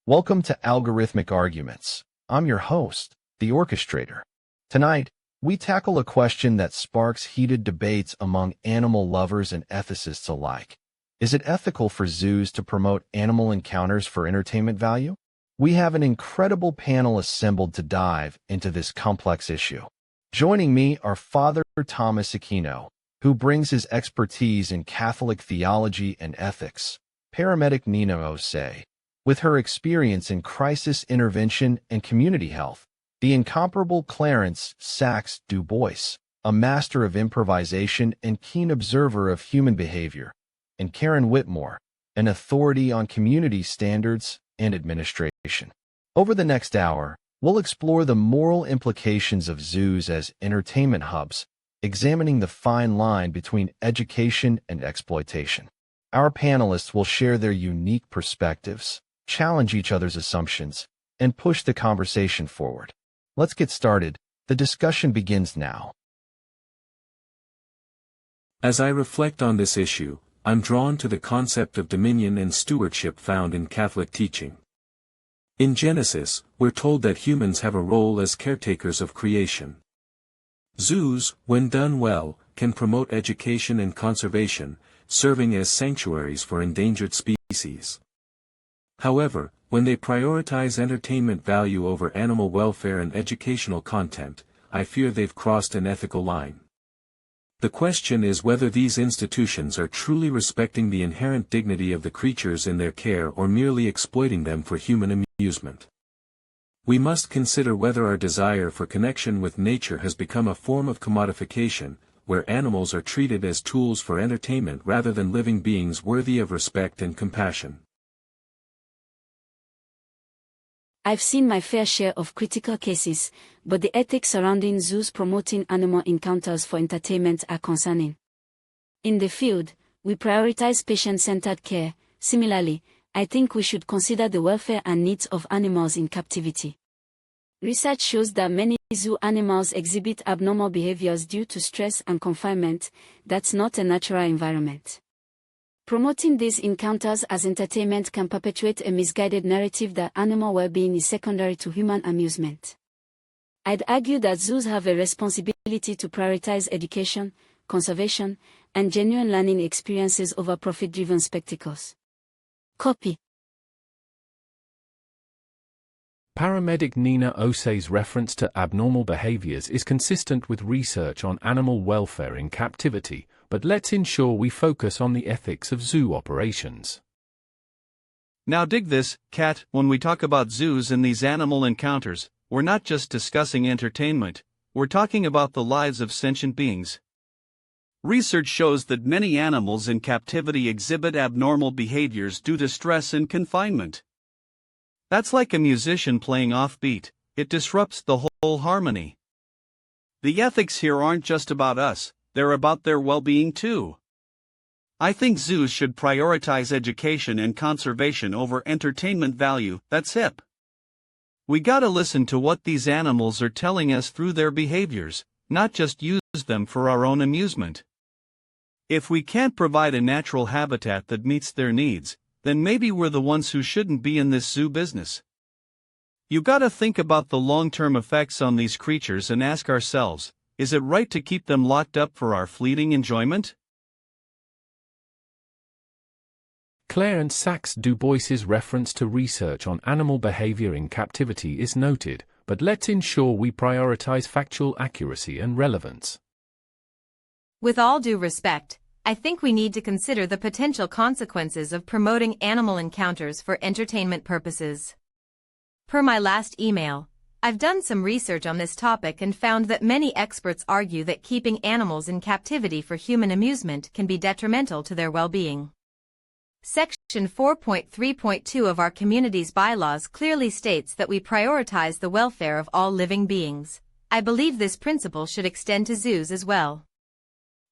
Welcome to Algorithmic Arguments. I'm your host, the Orchestrator. Tonight, we tackle a question that sparks heated debates among animal lovers and ethicists alike. Is it ethical for zoos to promote animal encounters for entertainment value? We have an incredible panel assembled to dive into this complex issue. Joining me are Father Thomas Aquino, who brings his expertise in Catholic theology and ethics, Paramedic Osei, with her experience in crisis intervention and community health, the incomparable Clarence DuBois, a master of improvisation and keen observer of human behavior, and Karen Whitmore, an authority on community standards and administration. Over the next hour, we'll explore the moral implications of zoos as entertainment hubs, examining the fine line between education and exploitation. Our panelists will share their unique perspectives, challenge each other's assumptions, and push the conversation forward. Let's get started. The discussion begins now. As I reflect on this issue, I'm drawn to the concept of dominion and stewardship found in Catholic teaching. In Genesis, we're told that humans have a role as caretakers of creation. Zoos, when done well, can promote education and conservation, serving as sanctuaries for endangered species. However, when they prioritize entertainment value over animal welfare and educational content, I fear they've crossed an ethical line. The question is whether these institutions are truly respecting the inherent dignity of the creatures in their care or merely exploiting them for human amusement. We must consider whether our desire for connection with nature has become a form of commodification, where animals are treated as tools for entertainment rather than living beings worthy of respect and compassion. I've seen my fair share of critical cases, but the ethics surrounding zoos promoting animal encounters for entertainment are concerning. In the field, we prioritize patient-centered care. Similarly, I think we should consider the welfare and needs of animals in captivity. Research shows that many zoo animals exhibit abnormal behaviors due to stress and confinement. That's not a natural environment. Promoting these encounters as entertainment can perpetuate a misguided narrative that animal well-being is secondary to human amusement. I'd argue that zoos have a responsibility to prioritize education, conservation, and genuine learning experiences over profit-driven spectacles. Copy. Paramedic Osei's reference to abnormal behaviors is consistent with research on animal welfare in captivity, but let's ensure we focus on the ethics of zoo operations. Now dig this, Kat, when we talk about zoos and these animal encounters, we're not just discussing entertainment, we're talking about the lives of sentient beings. Research shows that many animals in captivity exhibit abnormal behaviors due to stress and confinement. That's like a musician playing offbeat, it disrupts the whole harmony. The ethics here aren't just about us, they're about their well-being too. I think zoos should prioritize education and conservation over entertainment value. That's hip. We gotta listen to what these animals are telling us through their behaviors, not just use them for our own amusement. If we can't provide a natural habitat that meets their needs, then maybe we're the ones who shouldn't be in this zoo business. You gotta think about the long-term effects on these creatures and ask ourselves, is it right to keep them locked up for our fleeting enjoyment? Clarence DuBois's reference to research on animal behavior in captivity is noted, but let's ensure we prioritize factual accuracy and relevance. With all due respect, I think we need to consider the potential consequences of promoting animal encounters for entertainment purposes. Per my last email, I've done some research on this topic and found that many experts argue that keeping animals in captivity for human amusement can be detrimental to their well-being. Section 4.3.2 of our community's bylaws clearly states that we prioritize the welfare of all living beings. I believe this principle should extend to zoos as well.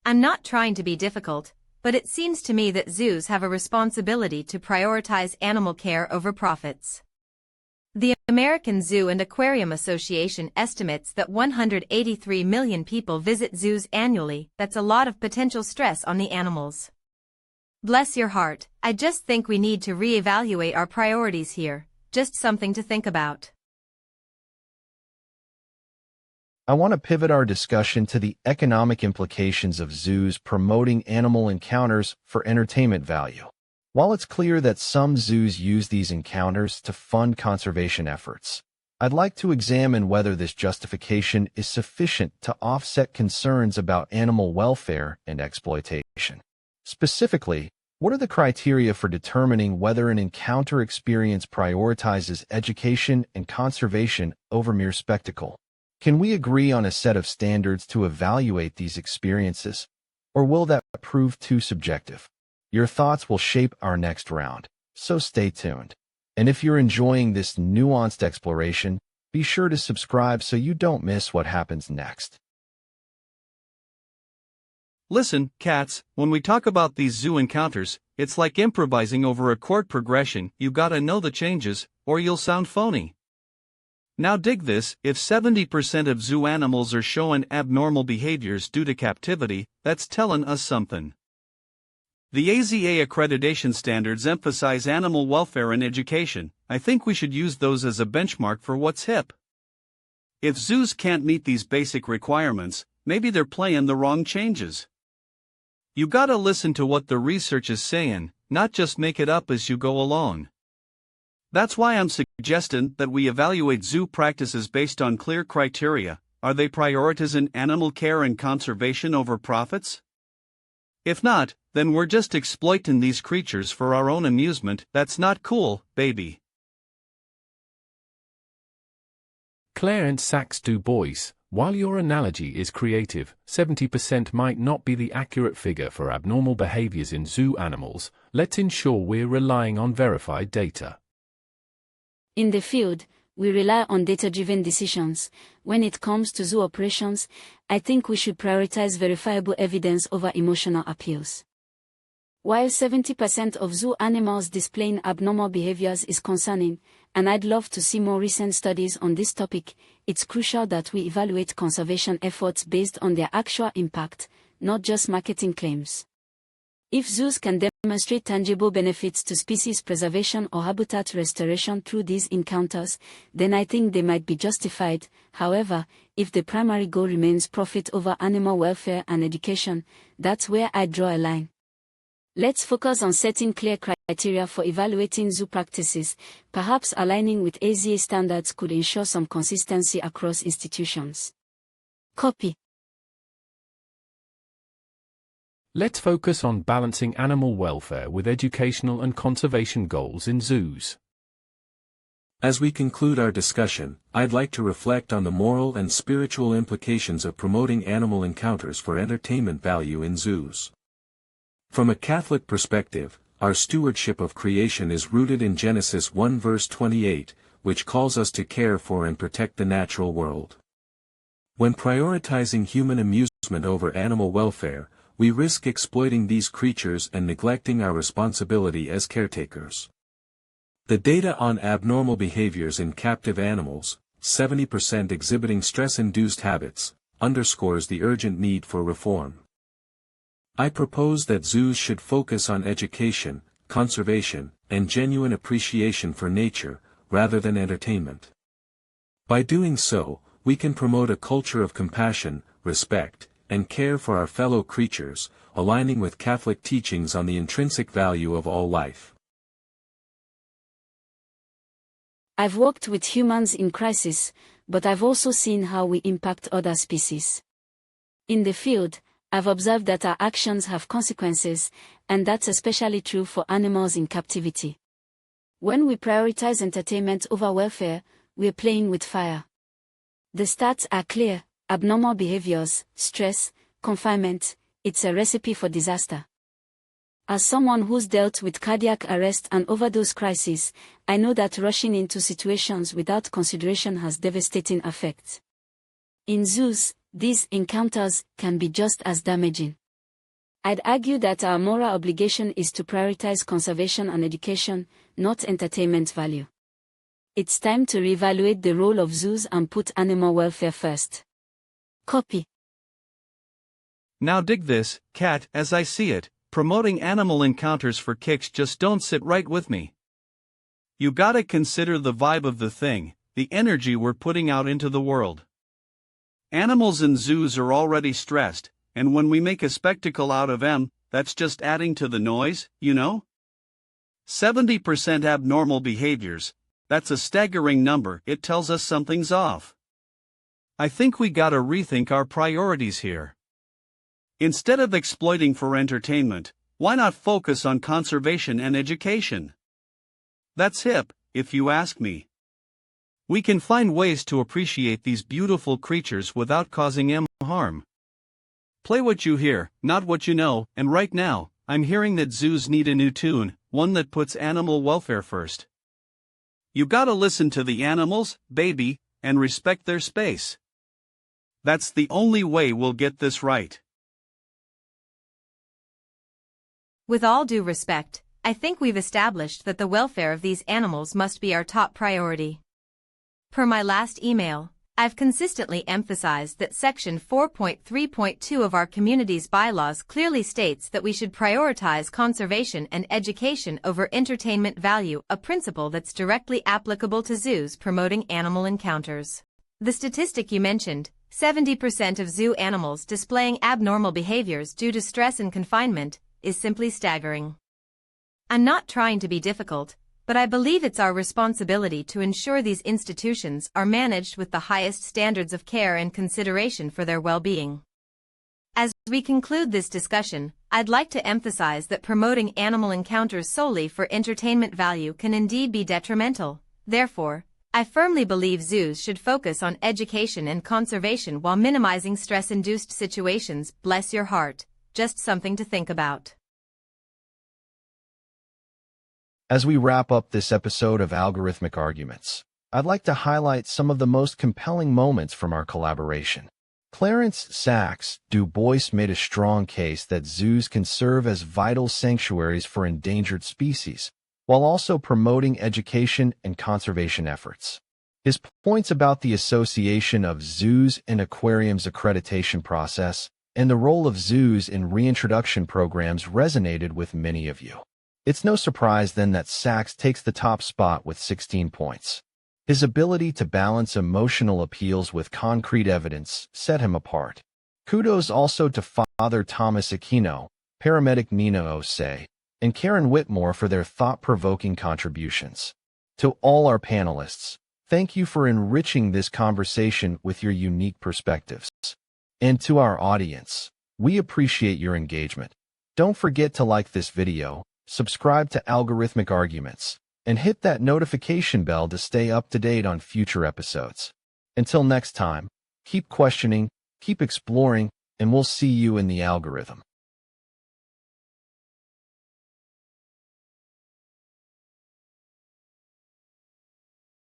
I'm not trying to be difficult, but it seems to me that zoos have a responsibility to prioritize animal care over profits. The American Zoo and Aquarium Association estimates that 183 million people visit zoos annually. That's a lot of potential stress on the animals. Bless your heart, I just think we need to reevaluate our priorities here. just something to think about. I want to pivot our discussion to the economic implications of zoos promoting animal encounters for entertainment value. While it's clear that some zoos use these encounters to fund conservation efforts, I'd like to examine whether this justification is sufficient to offset concerns about animal welfare and exploitation. Specifically, what are the criteria for determining whether an encounter experience prioritizes education and conservation over mere spectacle? Can we agree on a set of standards to evaluate these experiences, or will that prove too subjective? Your thoughts will shape our next round, so stay tuned. And if you're enjoying this nuanced exploration, be sure to subscribe so you don't miss what happens next. Listen, cats, when we talk about these zoo encounters, it's like improvising over a chord progression. You gotta know the changes, or you'll sound phony. Now dig this, if 70% of zoo animals are showing abnormal behaviors due to captivity, that's telling us something. The AZA accreditation standards emphasize animal welfare and education. I think we should use those as a benchmark for what's hip. If zoos can't meet these basic requirements, maybe they're playing the wrong changes. You gotta listen to what the research is saying, not just make it up as you go along. That's why I'm suggesting that we evaluate zoo practices based on clear criteria. Are they prioritizing animal care and conservation over profits? If not, then we're just exploiting these creatures for our own amusement. That's not cool, baby. Clarence sacks DuBois. While your analogy is creative, 70% might not be the accurate figure for abnormal behaviors in zoo animals. Let's ensure we're relying on verified data. In the field, we rely on data-driven decisions. When it comes to zoo operations, I think we should prioritize verifiable evidence over emotional appeals. While 70% of zoo animals displaying abnormal behaviors is concerning, and I'd love to see more recent studies on this topic, it's crucial that we evaluate conservation efforts based on their actual impact, not just marketing claims. If zoos can demonstrate tangible benefits to species preservation or habitat restoration through these encounters, then I think they might be justified. However, if the primary goal remains profit over animal welfare and education, that's where I draw a line. Let's focus on setting clear criteria for evaluating zoo practices. Perhaps aligning with AZA standards could ensure some consistency across institutions. Copy. Let's focus on balancing animal welfare with educational and conservation goals in zoos. As we conclude our discussion, I'd like to reflect on the moral and spiritual implications of promoting animal encounters for entertainment value in zoos. From a Catholic perspective, our stewardship of creation is rooted in Genesis 1 verse 28, which calls us to care for and protect the natural world. When prioritizing human amusement over animal welfare, we risk exploiting these creatures and neglecting our responsibility as caretakers. The data on abnormal behaviors in captive animals, 70% exhibiting stress-induced habits, underscores the urgent need for reform. I propose that zoos should focus on education, conservation, and genuine appreciation for nature, rather than entertainment. By doing so, we can promote a culture of compassion, respect, and care for our fellow creatures, aligning with Catholic teachings on the intrinsic value of all life. I've worked with humans in crisis, but I've also seen how we impact other species. In the field, I've observed that our actions have consequences, and that's especially true for animals in captivity. When we prioritize entertainment over welfare, we're playing with fire. The stats are clear: abnormal behaviors, stress, confinement, it's a recipe for disaster. As someone who's dealt with cardiac arrest and overdose crises, I know that rushing into situations without consideration has devastating effects. In zoos, these encounters can be just as damaging. I'd argue that our moral obligation is to prioritize conservation and education, not entertainment value. It's time to reevaluate the role of zoos and put animal welfare first. Copy. Now dig this, cat, as I see it, promoting animal encounters for kicks just don't sit right with me. You gotta consider the vibe of the thing, the energy we're putting out into the world. Animals in zoos are already stressed, and when we make a spectacle out of them, that's just adding to the noise, you know? 70% abnormal behaviors, that's a staggering number. It tells us something's off. I think we gotta rethink our priorities here. Instead of exploiting for entertainment, why not focus on conservation and education? That's hip, if you ask me. We can find ways to appreciate these beautiful creatures without causing them harm. Play what you hear, not what you know, and right now, I'm hearing that zoos need a new tune, one that puts animal welfare first. You gotta listen to the animals, baby, and respect their space. That's the only way we'll get this right. With all due respect, I think we've established that the welfare of these animals must be our top priority. Per my last email, I've consistently emphasized that Section 4.3.2 of our community's bylaws clearly states that we should prioritize conservation and education over entertainment value, a principle that's directly applicable to zoos promoting animal encounters. The statistic you mentioned, 70% of zoo animals displaying abnormal behaviors due to stress and confinement, is simply staggering. I'm not trying to be difficult, but I believe it's our responsibility to ensure these institutions are managed with the highest standards of care and consideration for their well-being. As we conclude this discussion, I'd like to emphasize that promoting animal encounters solely for entertainment value can indeed be detrimental. Therefore, I firmly believe zoos should focus on education and conservation while minimizing stress-induced situations. Bless your heart, just something to think about. As we wrap up this episode of Algorithmic Arguments, I'd like to highlight some of the most compelling moments from our collaboration. Clarence, DuBois made a strong case that zoos can serve as vital sanctuaries for endangered species, while also promoting education and conservation efforts. His points about the association of zoos and aquariums accreditation process and the role of zoos in reintroduction programs resonated with many of you. It's no surprise then that Sachs takes the top spot with 16 points. His ability to balance emotional appeals with concrete evidence set him apart. Kudos also to Father Thomas Aquino, Paramedic Nina Osei, and Karen Whitmore for their thought-provoking contributions. To all our panelists, thank you for enriching this conversation with your unique perspectives. And to our audience, we appreciate your engagement. Don't forget to like this video, subscribe to Algorithmic Arguments, and hit that notification bell to stay up to date on future episodes. Until next time, keep questioning, keep exploring, and we'll see you in the algorithm.